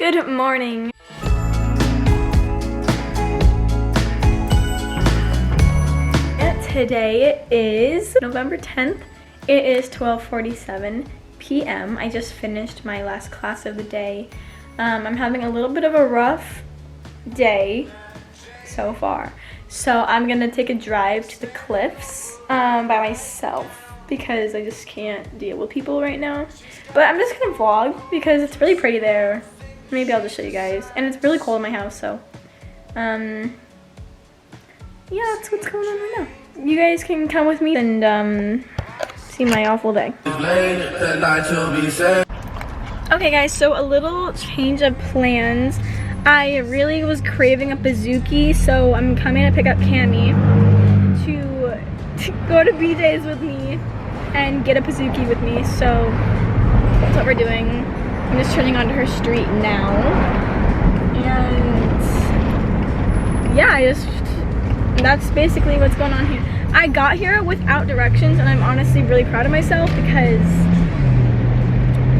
Good morning. Today is November 10th. It is 12:47 p.m. I just finished my last class of the day. I'm having a little bit of a rough day so far. So I'm gonna take a drive to the cliffs by myself because I just can't deal with people right now. But I'm just gonna vlog because it's really pretty there. Maybe I'll just show you guys. And it's really cold in my house, so yeah, that's what's going on right now. You guys can come with me and see my awful day. Okay guys, so a little change of plans. I really was craving a pizookie, so I'm coming to pick up Cammy to go to BJ's with me and get a pizookie with me. So that's what we're doing. I'm just turning onto her street now. And yeah, that's basically what's going on here. I got here without directions, and I'm honestly really proud of myself because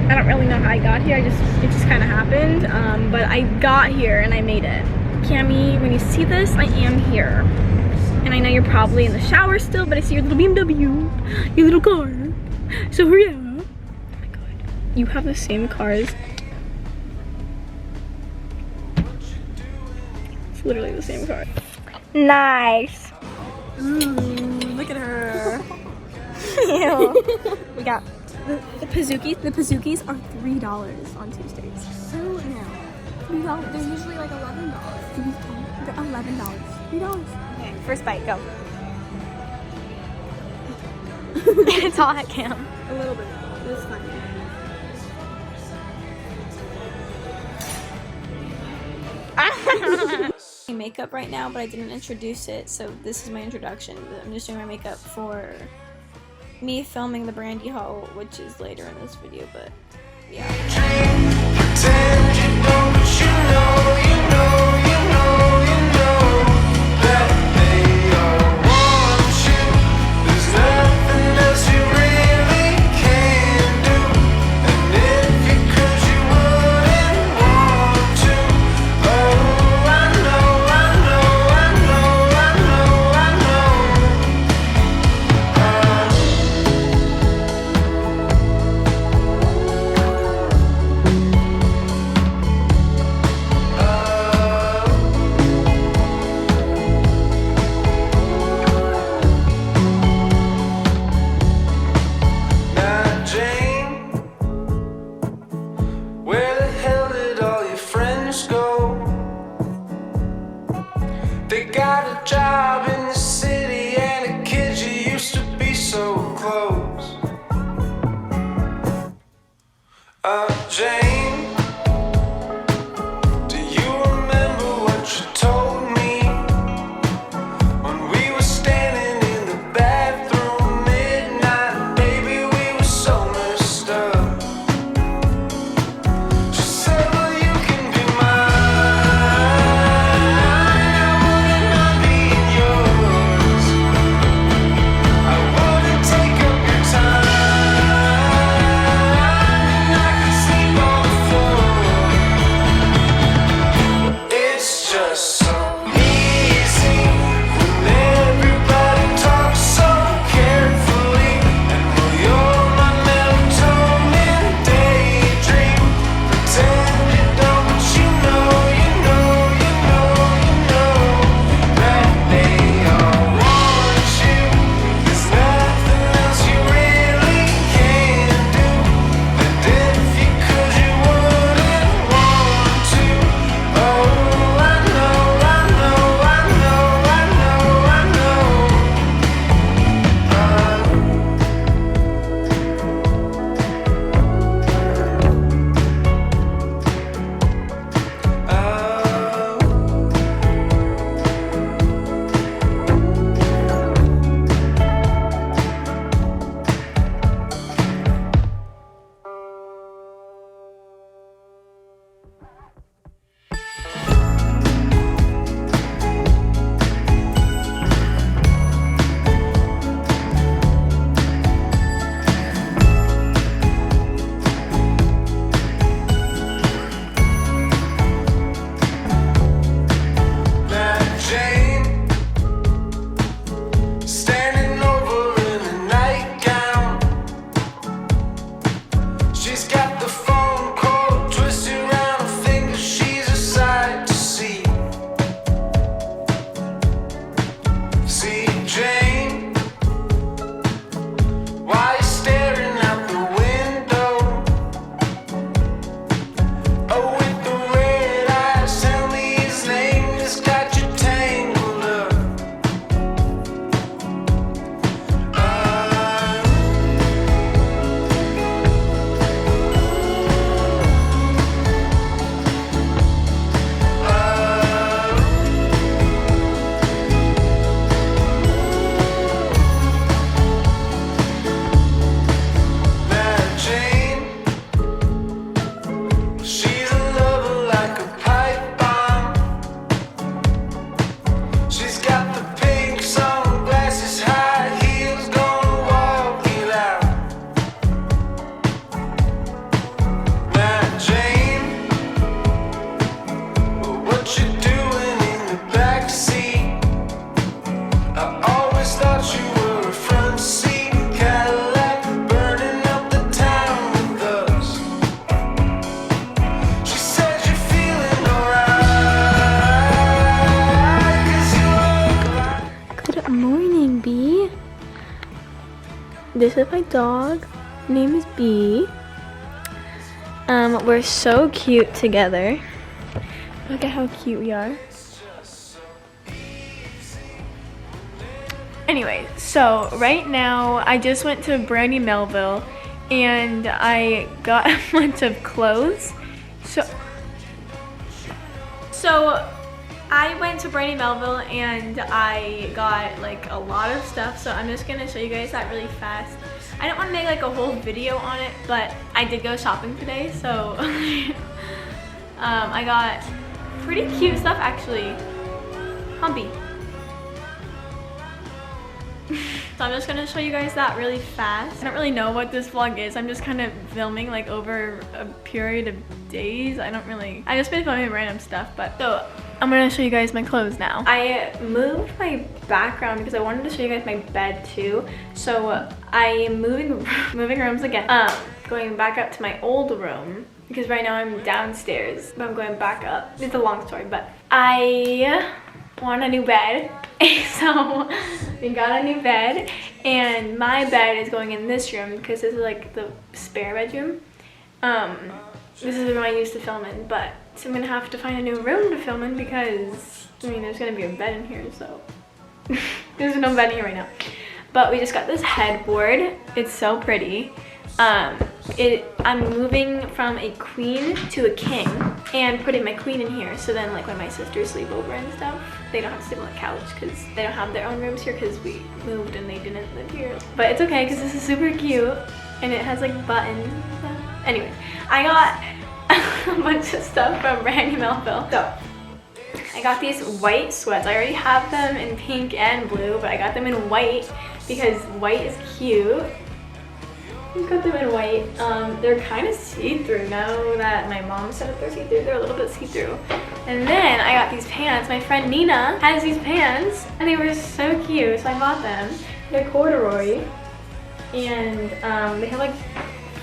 I don't really know how I got here. It just kind of happened. But I got here and I made it. Cammy, when you see this, I am here. And I know you're probably in the shower still, but I see your little BMW, your little car. So hurry up. Oh my god. You have the same cars. It's literally the same car. Nice. Ooh, look at her. Ew. We got the pizookies. The pizookies are $3 on Tuesdays. So no. $3. They're usually like $11. They're $11. $3. Okay, first bite, go. It's all at Cam. A little bit. It's fine. Makeup right now, but I didn't introduce it, so this is my introduction. I'm just doing my makeup for me filming the Brandy haul, which is later in this video, but yeah. They got a job in the city and a kid you used to be so close. Jane, do you remember what you told me when we were standing in the bathroom midnight? Baby, we were so messed up. She said, well, you can be This is my dog. Her name is Bee. We're so cute together. Look at how cute we are. Anyway, so right now I just went to Brandy Melville and I got a bunch of clothes. So I went to Brandy Melville and I got like a lot of stuff, so I'm just gonna show you guys that really fast. I don't want to make like a whole video on it, but I did go shopping today, so I got pretty cute stuff actually. Humpy. So I'm just gonna show you guys that really fast. I don't really know what this vlog is. I'm just kind of filming like over a period of days. I just been filming random stuff, but so I'm gonna show you guys my clothes now. I moved my background because I wanted to show you guys my bed too. So I am moving rooms again. Going back up to my old room because right now I'm downstairs, but I'm going back up. It's a long story, but I want a new bed. So we got a new bed and my bed is going in this room because this is like the spare bedroom. This is the room I used to film in, but so I'm gonna have to find a new room to film in because I mean there's gonna be a bed in here, so there's no bed in here right now. But we just got this headboard. It's so pretty. I'm moving from a queen to a king and putting my queen in here, so then like when my sisters sleep over and stuff, they don't have to sleep on the couch because they don't have their own rooms here because we moved and they didn't live here. But it's okay because this is super cute and it has like buttons and stuff. Anyways, I got a bunch of stuff from Brandy Melville. So I got these white sweats. I already have them in pink and blue, but I got them in white because white is cute. I got them in white. They're kind of see-through now that my mom said that they're see-through. They're a little bit see-through. And then I got these pants. My friend Nina has these pants and they were so cute, so I bought them. They're corduroy and they have like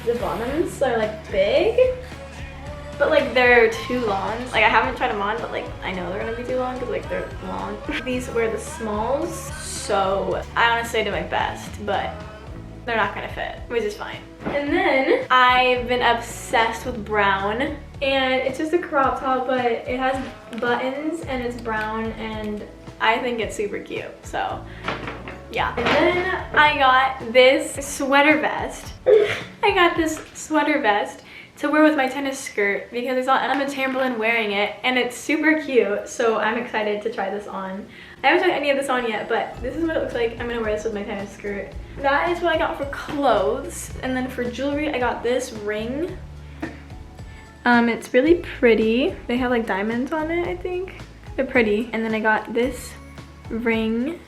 the bottoms are like big, but like they're too long. Like I haven't tried them on, but like I know they're gonna be too long because like they're long. These were the smalls, so I honestly did my best, but they're not gonna fit, which is fine. And then I've been obsessed with brown, and it's just a crop top, but it has buttons and it's brown and I think it's super cute, so yeah. And then I got this sweater vest. I got this sweater vest to wear with my tennis skirt because I saw Emma Chamberlain wearing it and it's super cute, so I'm excited to try this on. I haven't tried any of this on yet, but this is what it looks like. I'm gonna wear this with my tennis skirt. That is what I got for clothes. And then for jewelry, I got this ring. It's really pretty. They have like diamonds on it, I think. They're pretty. And then I got this ring.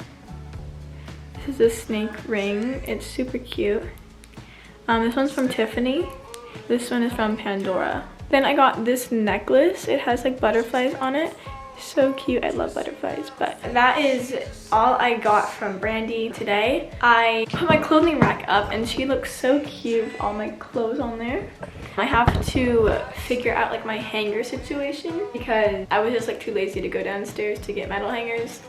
This is a snake ring. It's super cute. This one's from Tiffany. This one is from Pandora. Then I got this necklace. It has like butterflies on it. So cute. I love butterflies. But that is all I got from Brandy today. I put my clothing rack up and she looks so cute with all my clothes on there. I have to figure out like my hanger situation because I was just like too lazy to go downstairs to get metal hangers.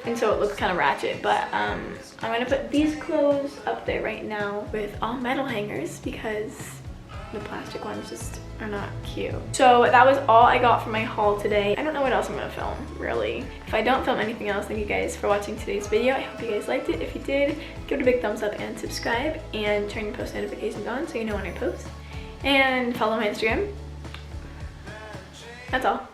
And so it looks kind of ratchet, but I'm gonna put these clothes up there right now with all metal hangers because the plastic ones just are not cute. So that was all I got from my haul today. I don't know what else I'm gonna film, really. If I don't film anything else, thank you guys for watching today's video. I hope you guys liked it. If you did, give it a big thumbs up and subscribe and turn your post notifications on so you know when I post. And follow my Instagram. That's all.